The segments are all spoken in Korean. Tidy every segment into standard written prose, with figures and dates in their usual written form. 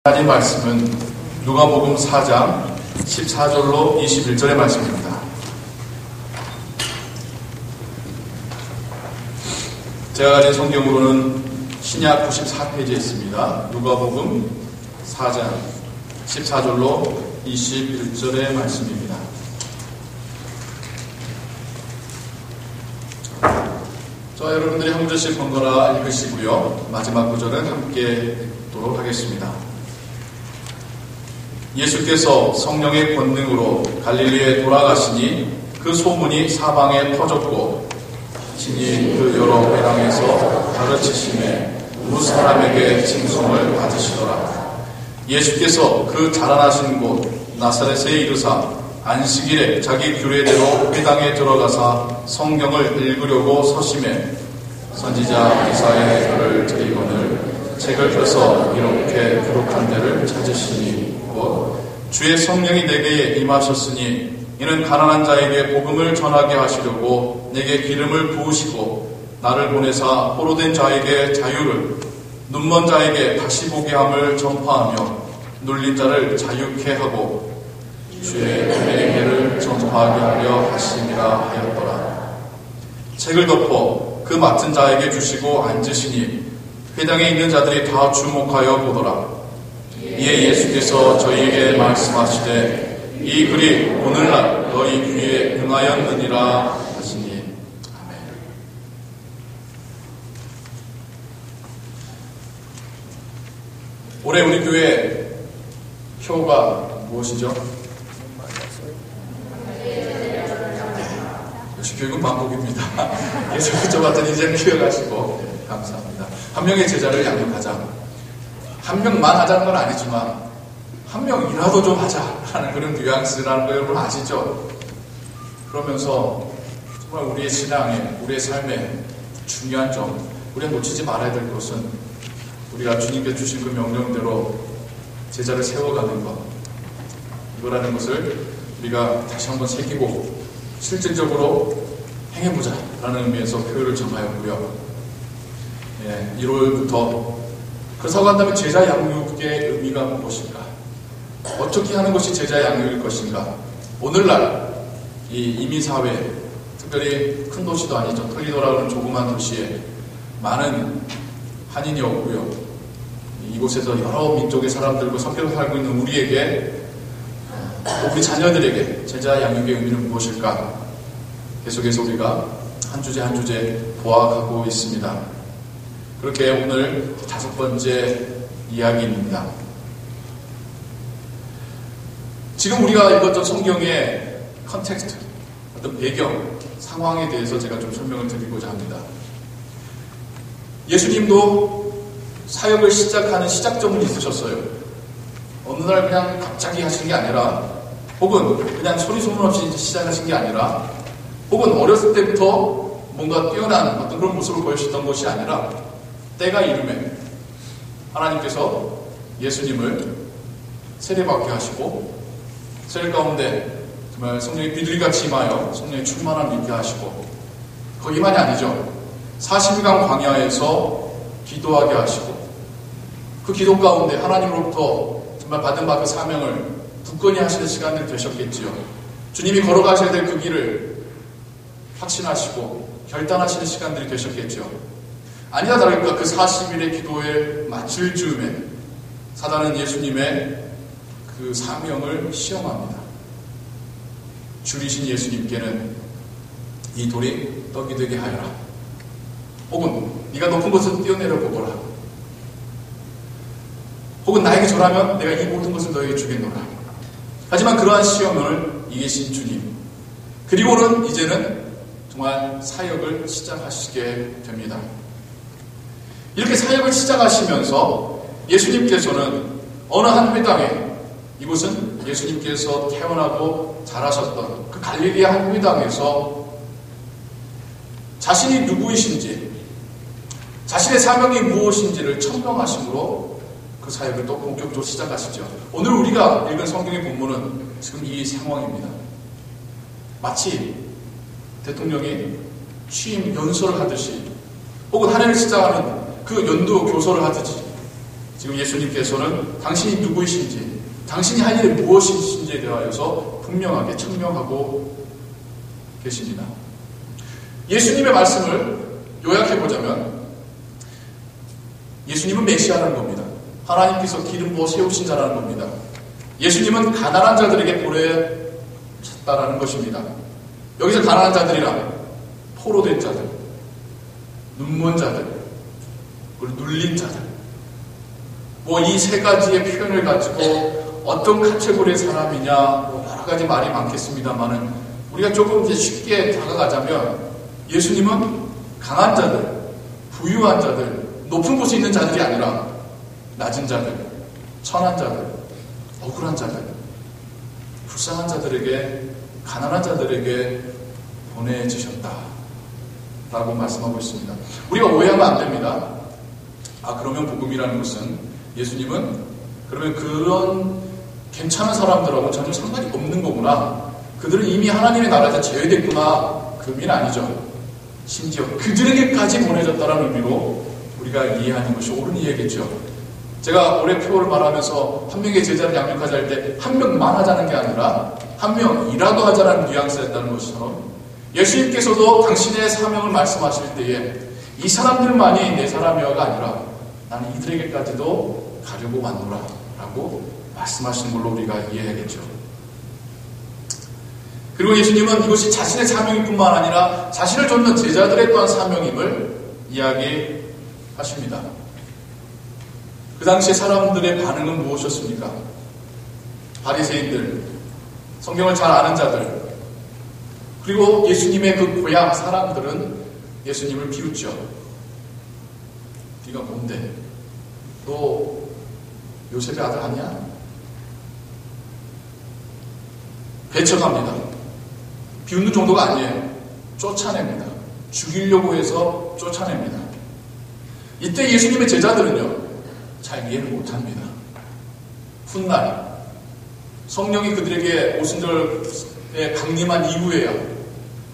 가진 말씀은 누가복음 4장 14절로 21절의 말씀입니다. 제가 가진 성경으로는 신약 94페이지에 있습니다. 누가복음 4장 14절로 21절의 말씀입니다. 여러분들이 한 구절씩 번갈아 읽으시고요. 마지막 구절은 함께 읽도록 하겠습니다. 예수께서 성령의 권능으로 갈릴리에 돌아가시니 그 소문이 사방에 퍼졌고 친히 그 여러 회당에서 가르치심에 무 사람에게 칭송을 받으시더라. 예수께서 그 자라나신 곳 나사렛에 이르사 안식일에 자기 규례대로 회당에 들어가사 성경을 읽으려고 서심해 선지자 이사야의 글을 들이거늘 책을 펴서 이렇게 기록한 데를 찾으시니 주의 성령이 내게 임하셨으니 이는 가난한 자에게 복음을 전하게 하시려고 내게 기름을 부으시고 나를 보내사 포로된 자에게 자유를 눈먼 자에게 다시 보게 함을 전파하며 눌린 자를 자유케 하고 주의 은혜를 전파하게 하려 하심이라 하였더라. 책을 덮어 그 맡은 자에게 주시고 앉으시니 회당에 있는 자들이 다 주목하여 보더라. 이에 예수께서 저희에게 말씀하시되 이 글이 오늘날 너희 귀에 응하였느니라 하시니. 아멘. 올해 우리 교회 표가 무엇이죠? 역시 교육은 반복입니다. 계속 여쭤봤더니 이제는 기억하시고 감사합니다. 한 명의 제자를 양육하자. 한 명만 하자는 건 아니지만 한 명이라도 좀 하자라는 그런 뉘앙스라는 거 여러분 아시죠? 그러면서 정말 우리의 신앙에, 우리의 삶에 중요한 점, 우리가 놓치지 말아야 될 것은 우리가 주님께 주신 그 명령대로 제자를 세워가는 것, 이거라는 것을 우리가 다시 한번 새기고 실질적으로 행해보자라는 의미에서 표현을 정하였고요. 1월부터 그렇다고 한다면 제자 양육의 의미가 무엇인가? 어떻게 하는 것이 제자 양육일 것인가? 오늘날 이 이민사회, 특별히 큰 도시도 아니죠. 톨리도라는 조그만 도시에 많은 한인이 없고요. 이곳에서 여러 민족의 사람들과 섞여 살고 있는 우리에게, 우리 자녀들에게 제자 양육의 의미는 무엇일까? 계속해서 우리가 한 주제 한 주제 보아가고 있습니다. 그렇게 오늘 5번째 이야기입니다. 지금 우리가 읽었던 성경의 컨텍스트, 어떤 배경, 상황에 대해서 제가 좀 설명을 드리고자 합니다. 예수님도 사역을 시작하는 시작점은 있으셨어요. 어느 날 그냥 갑자기 하신 게 아니라, 혹은 그냥 소리 소문 없이 시작하신 게 아니라, 혹은 어렸을 때부터 뭔가 뛰어난 어떤 그런 모습을 보여주셨던 것이 아니라, 때가 이름에 하나님께서 예수님을 세례받게 하시고 세례 가운데 정말 성령의 비둘기같이 임하여 성령의 충만함을 입게 하시고 거기만이 아니죠. 40일간 광야에서 기도하게 하시고 그 기도 가운데 하나님으로부터 정말 받은 바 그 사명을 굳건히 하시는 시간들이 되셨겠지요. 주님이 걸어가셔야 될 그 길을 확신하시고 결단하시는 시간들이 되셨겠죠. 아니나 다를까 그 40일의 기도에 마칠 즈음에 사단은 예수님의 그 사명을 시험합니다. 주이신 예수님께는 이 돌이 떡이 되게 하여라. 혹은 네가 높은 곳에서 뛰어내려 보거라. 혹은 나에게 절하면 내가 이 모든 것을 너에게 주겠노라. 하지만 그러한 시험을 이기신 주님, 그리고는 이제는 정말 사역을 시작하시게 됩니다. 이렇게 사역을 시작하시면서 예수님께서는 어느 한 회당에, 이곳은 예수님께서 태어나고 자라셨던 그 갈릴리아 한 회당에서 자신이 누구이신지, 자신의 사명이 무엇인지를 천명하심으로 그 사역을 또 본격적으로 시작하시죠. 오늘 우리가 읽은 성경의 본문은 지금 이 상황입니다. 마치 대통령이 취임 연설을 하듯이, 혹은 한 해를 시작하는 그 연도 교서를 하듯이 지금 예수님께서는 당신이 누구이신지, 당신이 할 일이 무엇이신지에 대하여서 분명하게 청명하고 계십니다. 예수님의 말씀을 요약해보자면 예수님은 메시아라는 겁니다. 하나님께서 기름 부어 세우신 자라는 겁니다. 예수님은 가난한 자들에게 보내셨다라는 것입니다. 여기서 가난한 자들이란 포로된 자들, 눈먼 자들, 그리고 눌린 자들, 이 세 가지의 표현을 가지고 어떤 카테고리의 사람이냐, 여러 가지 말이 많겠습니다만은 우리가 조금 이제 쉽게 다가가자면 예수님은 강한 자들, 부유한 자들, 높은 곳에 있는 자들이 아니라 낮은 자들, 천한 자들, 억울한 자들, 불쌍한 자들에게, 가난한 자들에게 보내주셨다라고 말씀하고 있습니다. 우리가 오해하면 안 됩니다. 그러면 복음이라는 것은 예수님은 그러면 그런 괜찮은 사람들하고 전혀 상관이 없는 거구나. 그들은 이미 하나님의 나라에서 제외됐구나. 그 의미는 아니죠. 심지어 그들에게까지 보내졌다는 의미로 우리가 이해하는 것이 옳은 이해겠죠. 제가 올해 표를 말하면서 한 명의 제자를 양육하자 할 때 한 명만 하자는 게 아니라 한 명이라도 하자는 뉘앙스였다는 것처럼 예수님께서도 당신의 사명을 말씀하실 때에 이 사람들만이 내 사람이어가 아니라 나는 이들에게까지도 가려고 왔노라 라고 말씀하시는 걸로 우리가 이해하겠죠. 그리고 예수님은 이것이 자신의 사명일 뿐만 아니라 자신을 쫓는 제자들의 또한 사명임을 이야기하십니다. 그 당시에 사람들의 반응은 무엇이었습니까? 바리새인들, 성경을 잘 아는 자들, 그리고 예수님의 그 고향 사람들은 예수님을 비웃죠. 네가 뭔데? 너 요셉의 아들 아니야? 배척합니다. 비웃는 정도가 아니에요. 쫓아냅니다. 죽이려고 해서 쫓아냅니다. 이때 예수님의 제자들은요, 잘 이해를 못합니다. 훗날 성령이 그들에게 오순절에 강림한 이후에야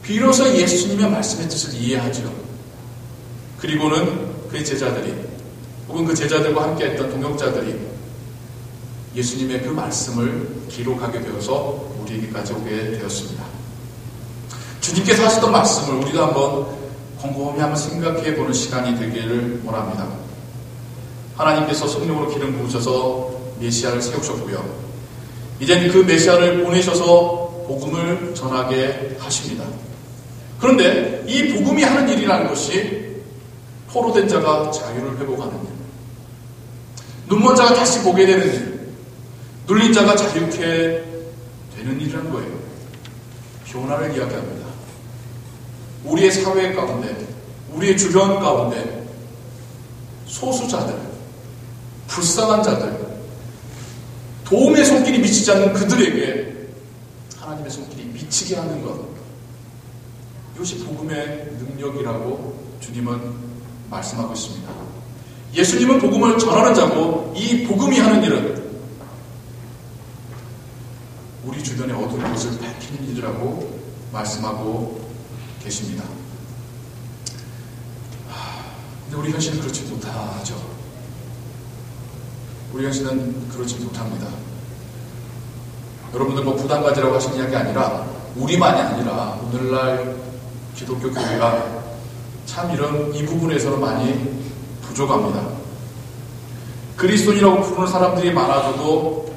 비로소 예수님의 말씀의 뜻을 이해하죠. 그리고는 그의 제자들이 혹은 그 제자들과 함께했던 동역자들이 예수님의 그 말씀을 기록하게 되어서 우리에게까지 오게 되었습니다. 주님께서 하셨던 말씀을 우리도 한번 곰곰이 한번 생각해 보는 시간이 되기를 원합니다. 하나님께서 성령으로 기름 부으셔서 메시아를 세우셨고요. 이젠 그 메시아를 보내셔서 복음을 전하게 하십니다. 그런데 이 복음이 하는 일이라는 것이 포로된 자가 자유를 회복하는 일, 눈먼 자가 다시 보게 되는 일, 눌린 자가 자유케 되는 일이라는 거예요. 변화를 이야기합니다. 우리의 사회 가운데, 우리의 주변 가운데 소수자들, 불쌍한 자들, 도움의 손길이 미치지 않는 그들에게 하나님의 손길이 미치게 하는 것, 이것이 복음의 능력이라고 주님은 말씀하고 있습니다. 예수님은 복음을 전하는 자고 이 복음이 하는 일은 우리 주변의 어두운 것을 밝히는 일이라고 말씀하고 계십니다. 근데 우리 현실은 그렇지 못하죠. 우리 현실은 그렇지 못합니다. 여러분들 부담 가지라고 하신 이야기 아니라 우리만이 아니라 오늘날 기독교 교회가 참 이 부분에서는 많이 부족합니다. 그리스도인이라고 부르는 사람들이 많아져도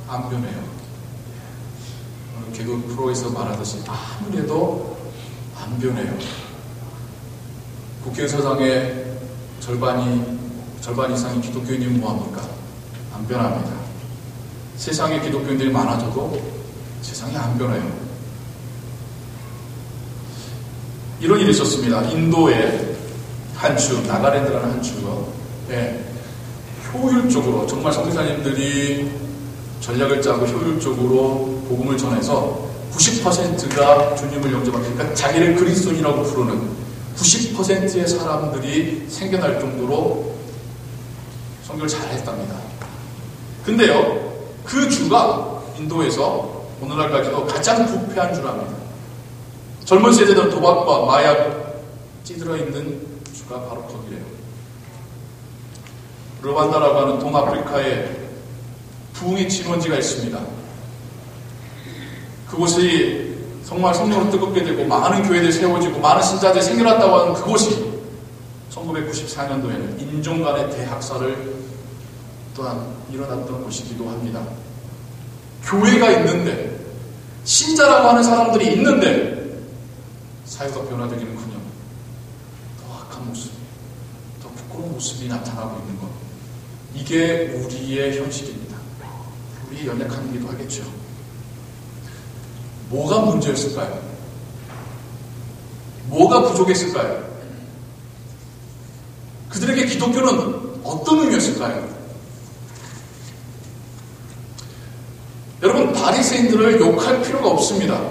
안 변해요. 개그 프로에서 말하듯이 아무리 해도 안 변해요. 국회의사당의 절반 이상이 기독교인이면 뭐합니까? 안 변합니다. 세상에 기독교인들이 많아져도 세상이 안 변해요. 이런 일이 있었습니다. 인도의 한 주, 나가랜드라는 한 주에 효율적으로, 정말 선교사님들이 전략을 짜고 효율적으로 복음을 전해서 90%가 주님을 영접하고, 그러니까 자기를 그리스도인이라고 부르는 90%의 사람들이 생겨날 정도로 선교를 잘했답니다. 근데요, 그 주가 인도에서 오늘날까지도 가장 부패한 주랍니다. 젊은 세대들은 도박과 마약 찌들어 있는 주가 바로 거기래요. 르완다라고 하는 동아프리카에 부흥의 진원지가 있습니다. 그곳이 정말 성령으로 뜨겁게 되고 많은 교회들이 세워지고 많은 신자들이 생겨났다고 하는 그곳이 1994년도에는 인종 간의 대학살을 또한 일어났던 곳이기도 합니다. 교회가 있는데, 신자라고 하는 사람들이 있는데 사회가 변화되기는커녕 더 악한 모습, 더 부끄러운 모습이 나타나고 있는 것, 이게 우리의 현실입니다. 우리의 연약함이기도 하겠죠. 뭐가 문제였을까요? 뭐가 부족했을까요? 그들에게 기독교는 어떤 의미였을까요? 여러분, 바리새인들을 욕할 필요가 없습니다.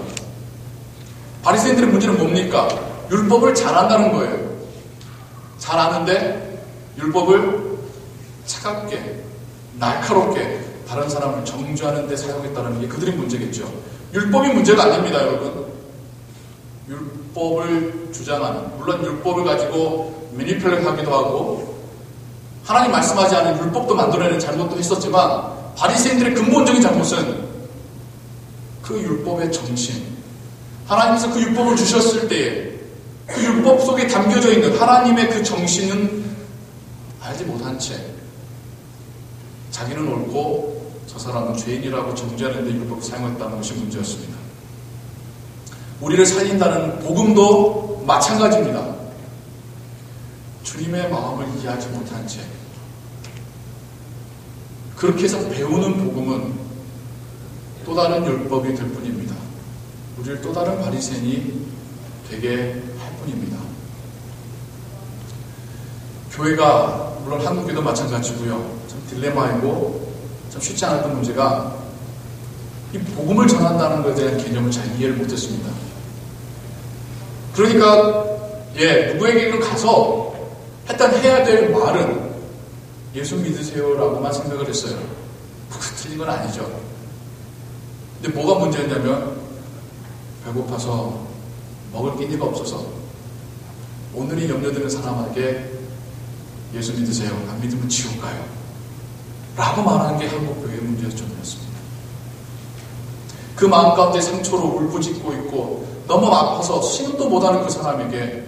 바리새인들의 문제는 뭡니까? 율법을 잘 안다는 거예요. 잘 아는데 율법을 차갑게, 날카롭게 다른 사람을 정죄하는 데 사용했다는 게 그들의 문제겠죠. 율법이 문제가 아닙니다, 여러분. 율법을 주장하는, 물론 율법을 가지고 매니플레이트하기도 하고 하나님 말씀하지 않은 율법도 만들어내는 잘못도 했었지만, 바리새인들의 근본적인 잘못은 그 율법의 정신, 하나님께서 그 율법을 주셨을 때에 그 율법 속에 담겨져 있는 하나님의 그 정신은 알지 못한 채 자기는 옳고 저 사람은 죄인이라고 정죄하는 데 율법을 사용했다는 것이 문제였습니다. 우리를 살린다는 복음도 마찬가지입니다. 주님의 마음을 이해하지 못한 채 그렇게 해서 배우는 복음은 또 다른 율법이 될 뿐입니다. 우리를 또 다른 바리새인이 되게 할 뿐입니다. 교회가, 물론 한국교도 마찬가지고요, 참 딜레마이고 참 쉽지 않았던 문제가 이 복음을 전한다는 것에 대한 개념을 잘 이해를 못했습니다. 그러니까 누구에게는 가서 일단 해야 될 말은 예수 믿으세요라고만 생각을 했어요. 틀린 건 아니죠. 근데 뭐가 문제였냐면, 배고파서 먹을 끼니가 없어서 오늘이 염려되는 사람에게 예수 믿으세요, 안 믿으면 지옥 가요 라고 말하는 게 한국교회의 문제점이었습니다. 그 마음 가운데 상처로 울부짖고 있고 너무 아파서 신음도 못하는 그 사람에게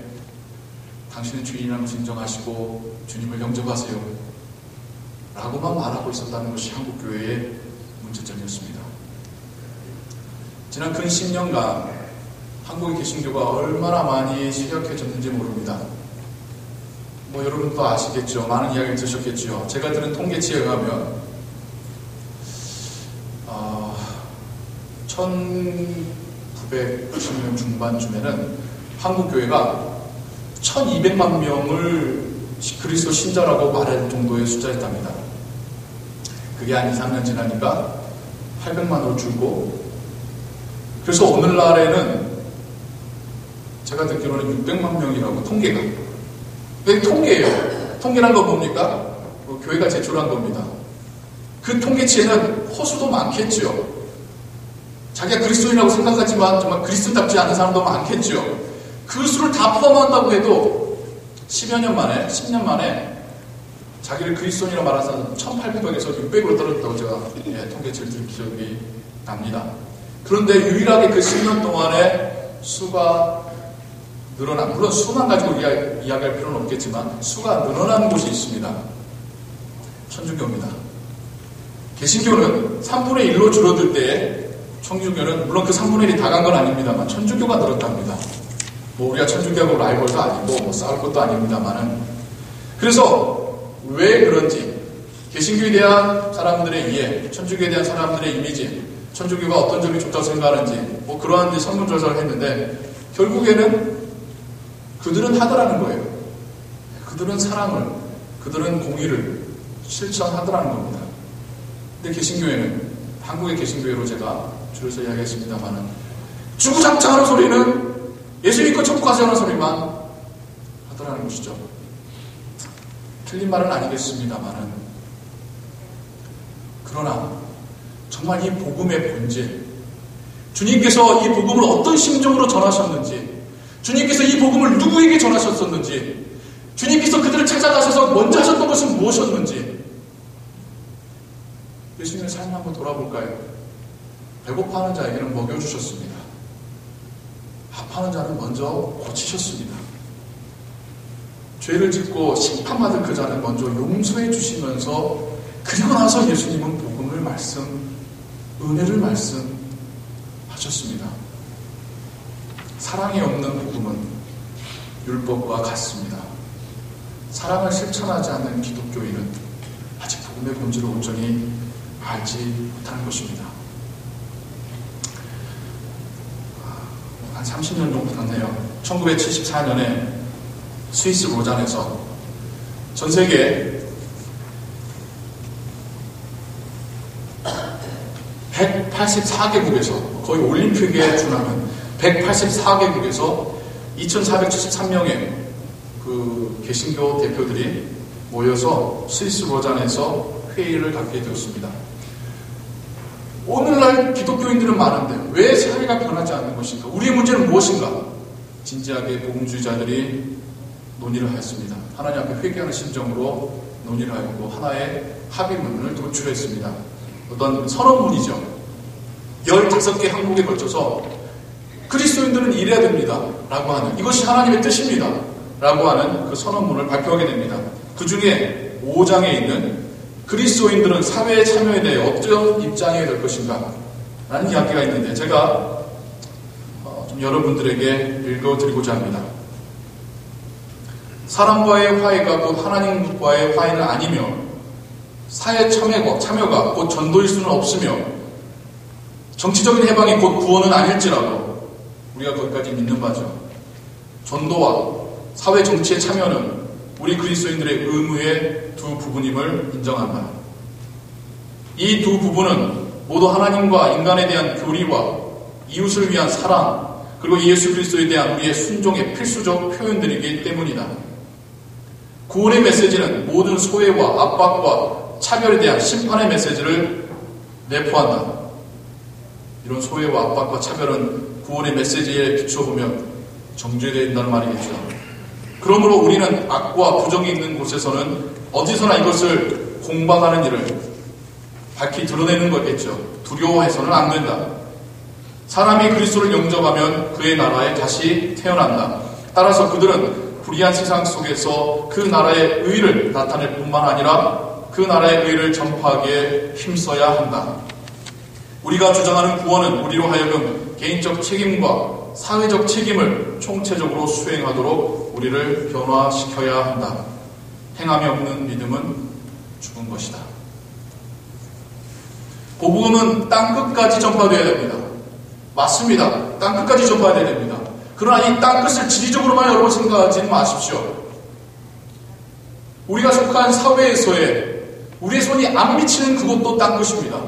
당신은 주인이라는 것을 인정하시고 주님을 영접하세요 라고만 말하고 있었다는 것이 한국교회의 문제점이었습니다. 지난 근 10년간 한국의 개신교가 얼마나 많이 쇠약해졌는지 모릅니다. 여러분도 아시겠죠. 많은 이야기를 들으셨겠죠. 제가 들은 통계치에 의하면 1990년 중반쯤에는 한국교회가 1200만 명을 그리스도 신자라고 말할 정도의 숫자였답니다. 그게 한 2, 3년 지나니까 800만으로 줄고, 그래서 오늘날에는 제가 듣기로는 600만 명이라고 통계가. 그게 통계예요. 통계란 건 뭡니까? 교회가 제출한 겁니다. 그 통계치에는 허수도 많겠죠. 자기가 그리스도인이라고 생각하지만 정말 그리스도답지 않은 사람도 많겠죠. 그 수를 다 포함한다고 해도 10여 년 만에, 10년 만에 자기를 그리스도인이라고 말하는 사람은 1800에서 600으로 떨어졌다고 제가 통계치를 들은 기억이 납니다. 그런데 유일하게 그 10년 동안에 수가 늘어난, 물론 수만 가지고 이야기할 필요는 없겠지만 수가 늘어난 곳이 있습니다. 천주교입니다. 개신교는 3분의 1로 줄어들 때에 천주교는, 물론 그 3분의 1이 다 간 건 아닙니다만 천주교가 늘었답니다. 우리가 천주교하고 라이벌도 아니고 싸울 것도 아닙니다만은. 그래서 왜 그런지, 개신교에 대한 사람들의 이해, 천주교에 대한 사람들의 이미지, 천주교가 어떤 점이 좋다고 생각하는지 그러한 설문조사를 했는데, 결국에는 그들은 하더라는 거예요. 그들은 사랑을, 그들은 공의를 실천하더라는 겁니다. 근데 개신교회는, 한국의 개신교회로 제가 줄여서 이야기했습니다만은, 주구장창하는 소리는 예수 믿고 천국 가자는 소리만 하더라는 것이죠. 틀린 말은 아니겠습니다만은, 그러나 정말 이 복음의 본질, 주님께서 이 복음을 어떤 심정으로 전하셨는지, 주님께서 이 복음을 누구에게 전하셨었는지, 주님께서 그들을 찾아가셔서 먼저 하셨던 것은 무엇이었는지, 예수님의 삶을 한번 돌아볼까요? 배고파하는 자에게는 먹여주셨습니다. 아파하는 자는 먼저 고치셨습니다. 죄를 짓고 심판받을 그 자는 먼저 용서해 주시면서 그리고 나서 예수님은 복음을 은혜를 말씀하셨습니다. 사랑이 없는 복음은 율법과 같습니다. 사랑을 실천하지 않는 기독교인은 아직 복음의 본질을 온전히 알지 못하는 것입니다. 한 30년 정도 됐네요. 1974년에 스위스 로잔에서 전 세계 184개국에서 거의 올림픽에 준하는 184개국에서 2,473명의 그 개신교 대표들이 모여서 스위스 로잔에서 회의를 갖게 되었습니다. 오늘날 기독교인들은 많은데 왜 사회가 변하지 않는 것인가? 우리의 문제는 무엇인가? 진지하게 복음주의자들이 논의를 하였습니다. 하나님 앞에 회개하는 심정으로 논의를 하였고 하나의 합의문을 도출했습니다. 어떤 선언문이죠. 15개 항목에 걸쳐서 그리스도인들은 이래야 됩니다 라고 하는, 이것이 하나님의 뜻입니다 라고 하는 그 선언문을 발표하게 됩니다. 그 중에 5장에 있는 그리스도인들은 사회에 참여에 대해 어떤 입장이 될 것인가 라는 이야기가 있는데 제가 좀 여러분들에게 읽어드리고자 합니다. 사람과의 화해가 곧 하나님과의 화해는 아니며 사회 참여가 곧 전도일 수는 없으며 정치적인 해방이 곧 구원은 아닐지라도 우리가 거기까지 믿는 바죠. 전도와 사회 정치의 참여는 우리 그리스도인들의 의무의 두 부분임을 인정한다. 이 두 부분은 모두 하나님과 인간에 대한 교리와 이웃을 위한 사랑 그리고 예수 그리스도에 대한 우리의 순종의 필수적 표현들이기 때문이다. 구원의 메시지는 모든 소외와 압박과 차별에 대한 심판의 메시지를 내포한다. 이런 소외와 압박과 차별은 구원의 메시지에 비춰보면 정죄된다는 말이겠죠. 그러므로 우리는 악과 부정이 있는 곳에서는 어디서나 이것을 공방하는 일을 밝히 드러내는 거겠죠. 두려워해서는 안 된다. 사람이 그리스도를 영접하면 그의 나라에 다시 태어난다. 따라서 그들은 불의한 세상 속에서 그 나라의 의를 나타낼 뿐만 아니라 그 나라의 의를 전파하기에 힘써야 한다. 우리가 주장하는 구원은 우리로 하여금 개인적 책임과 사회적 책임을 총체적으로 수행하도록 우리를 변화시켜야 한다. 행함이 없는 믿음은 죽은 것이다. 복음은 땅끝까지 전파되어야 됩니다. 맞습니다. 땅끝까지 전파되어야 됩니다. 그러나 이 땅끝을 지리적으로만 여러분 생각하지 마십시오. 우리가 속한 사회에서의 우리의 손이 안 미치는 그곳도 땅끝입니다.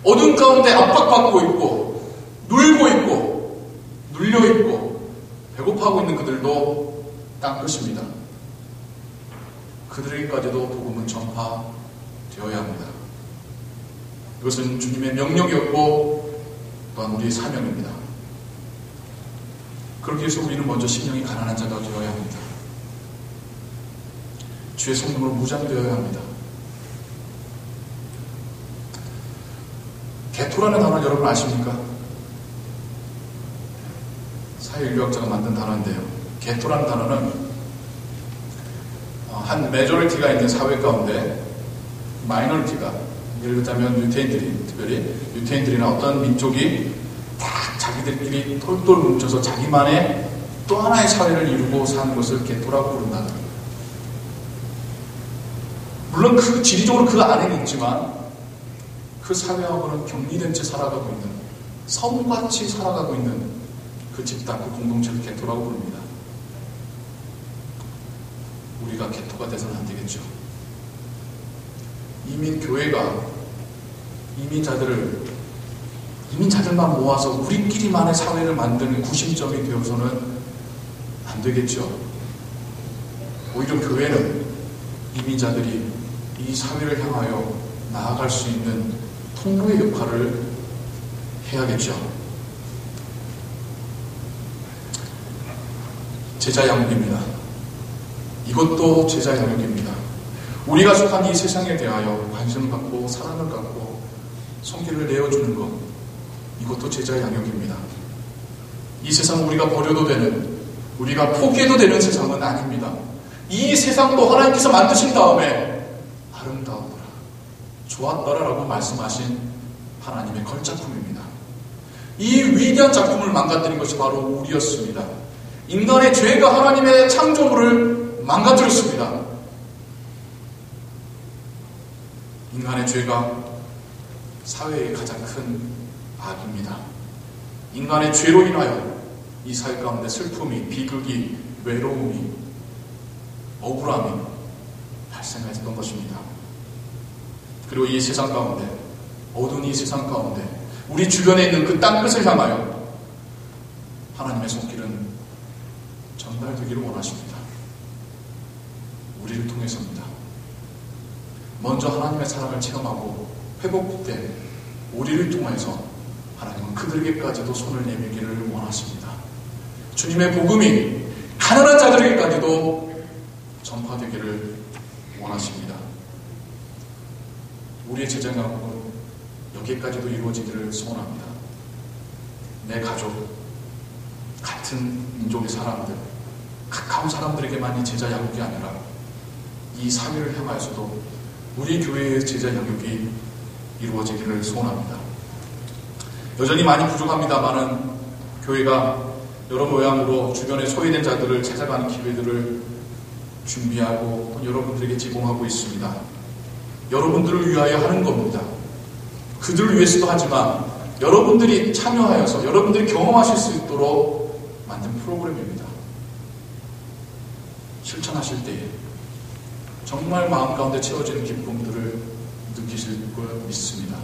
어둠 가운데 압박받고 있고 눌고 있고 눌려있고 배고파하고 있는 그들도 땅끝입니다. 그들에게까지도 복음은 전파되어야 합니다. 이것은 주님의 명령이었고 또한 우리의 사명입니다. 그렇게 해서 우리는 먼저 심령이 가난한 자가 되어야 합니다. 주의 성령으로 무장되어야 합니다. 개토라는 단어 여러분 아십니까? 사회인류학자가 만든 단어인데요. 개토라는 단어는 한 메조리티가 있는 사회 가운데 마이너리티가, 예를 들자면 유태인들이, 특별히 유태인들이나 어떤 민족이 딱 자기들끼리 똘똘 뭉쳐서 자기만의 또 하나의 사회를 이루고 사는 것을 개토라고 부른다. 물론 그 지리적으로 그 안에는 있지만 그 사회하고는 격리된 채 살아가고 있는, 섬같이 살아가고 있는 그 집단, 그 공동체를 개토라고 부릅니다. 우리가 개토가 돼서는 안 되겠죠. 이민교회가 이민자들만 모아서 우리끼리만의 사회를 만드는 구심점이 되어서는 안 되겠죠. 오히려 교회는 이민자들이 이 사회를 향하여 나아갈 수 있는 통로의 역할을 해야겠죠. 제자 양육입니다. 이것도 제자 양육입니다. 우리가 속한 이 세상에 대하여 관심을 갖고 사랑을 갖고 손길을 내어주는 것, 이것도 제자의 양육입니다. 이 세상 우리가 버려도 되는, 우리가 포기해도 되는 세상은 아닙니다. 이 세상도 하나님께서 만드신 다음에 아름다우더라, 좋았더라라고 말씀하신 하나님의 걸작품입니다. 이 위대한 작품을 망가뜨린 것이 바로 우리였습니다. 인간의 죄가 하나님의 창조물을 망가뜨렸습니다. 인간의 죄가 사회의 가장 큰 악입니다. 인간의 죄로 인하여 이 사회 가운데 슬픔이, 비극이, 외로움이, 억울함이 발생했던 것입니다. 그리고 이 세상 가운데, 어두운 이 세상 가운데 우리 주변에 있는 그 땅끝을 향하여 하나님의 손길은 전달되기를 원하십니다. 우리를 통해서입니다. 먼저 하나님의 사랑을 체험하고 회복된 우리를 통해서 하나님은 그들에게까지도 손을 내밀기를 원하십니다. 주님의 복음이 가난한 자들에게까지도 전파되기를 원하십니다. 우리의 제자 양육은 여기까지도 이루어지기를 소원합니다. 내 가족, 같은 민족의 사람들, 가까운 사람들에게만이 제자 양육이 아니라 이 사회를 향하여서도 우리 교회의 제자 양육이 이루어지기를 소원합니다. 여전히 많이 부족합니다만은 교회가 여러 모양으로 주변의 소외된 자들을 찾아가는 기회들을 준비하고 여러분들에게 제공하고 있습니다. 여러분들을 위하여 하는 겁니다. 그들을 위해서도 하지만 여러분들이 참여하여서 여러분들이 경험하실 수 있도록 만든 프로그램입니다. 실천하실 때에 정말 마음 가운데 채워지는 기쁨들을 느끼실 걸 믿습니다.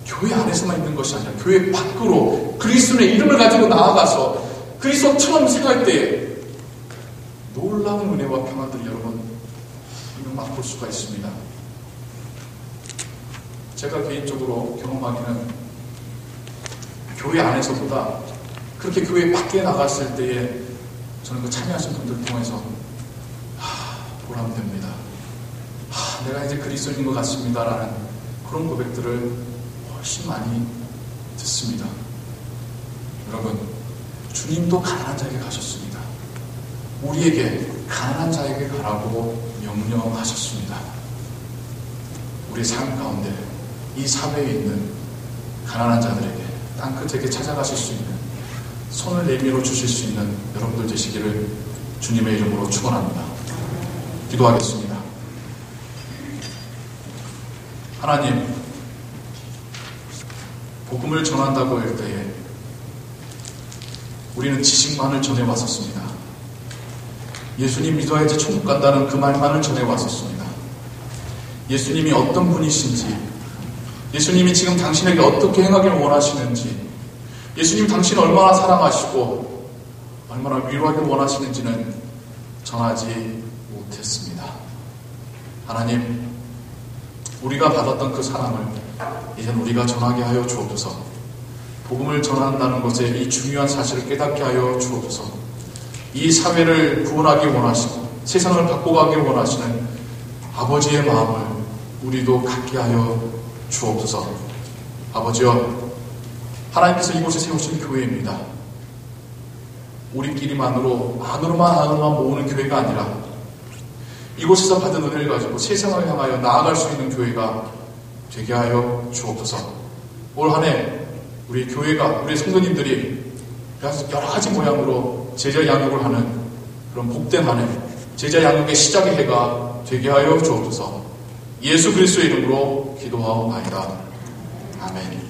교회 안에서만 있는 것이 아니라 교회 밖으로 그리스도의 이름을 가지고 나아가서 그리스도처럼 생활할 때에 놀라운 은혜와 평안들이 여러분 맛볼 수가 있습니다. 제가 개인적으로 경험하기는 교회 안에서보다 그렇게 교회 밖에 나갔을 때에 저는 그 참여하신 분들 통해서 보람됩니다. 내가 이제 그리스도인 것 같습니다라는 그런 고백들을 훨씬 많이 듣습니다. 여러분, 주님도 가난한 자에게 가셨습니다. 우리에게 가난한 자에게 가라고 명령하셨습니다. 우리의 삶 가운데 이 사회에 있는 가난한 자들에게, 땅끝에게 찾아가실 수 있는, 손을 내밀어 주실 수 있는 여러분들 되시기를 주님의 이름으로 축원합니다. 기도하겠습니다. 하나님, 복음을 전한다고 할 때에 우리는 지식만을 전해왔었습니다. 예수님 믿어야지 천국 간다는 그 말만을 전해왔었습니다. 예수님이 어떤 분이신지, 예수님이 지금 당신에게 어떻게 행하기를 원하시는지, 예수님 당신을 얼마나 사랑하시고 얼마나 위로하기를 원하시는지는 전하지 못했습니다. 하나님, 우리가 받았던 그 사랑을 이제는 우리가 전하게 하여 주옵소서. 복음을 전한다는 것에 이 중요한 사실을 깨닫게 하여 주옵소서. 이 사회를 구원하기 원하시고 세상을 바꿔가기 원하시는 아버지의 마음을 우리도 갖게 하여 주옵소서. 아버지여, 하나님께서 이곳에 세우신 교회입니다. 우리끼리만으로 안으로만 모으는 교회가 아니라 이곳에서 받은 은혜를 가지고 세상을 향하여 나아갈 수 있는 교회가 되게 하여 주옵소서. 올 한 해 우리 교회가, 우리 성도님들이 여러 가지 모양으로 제자 양육을 하는 그런 복된 한 해, 제자 양육의 시작의 해가 되게 하여 주옵소서. 예수 그리스도의 이름으로 기도하옵나이다. 아멘.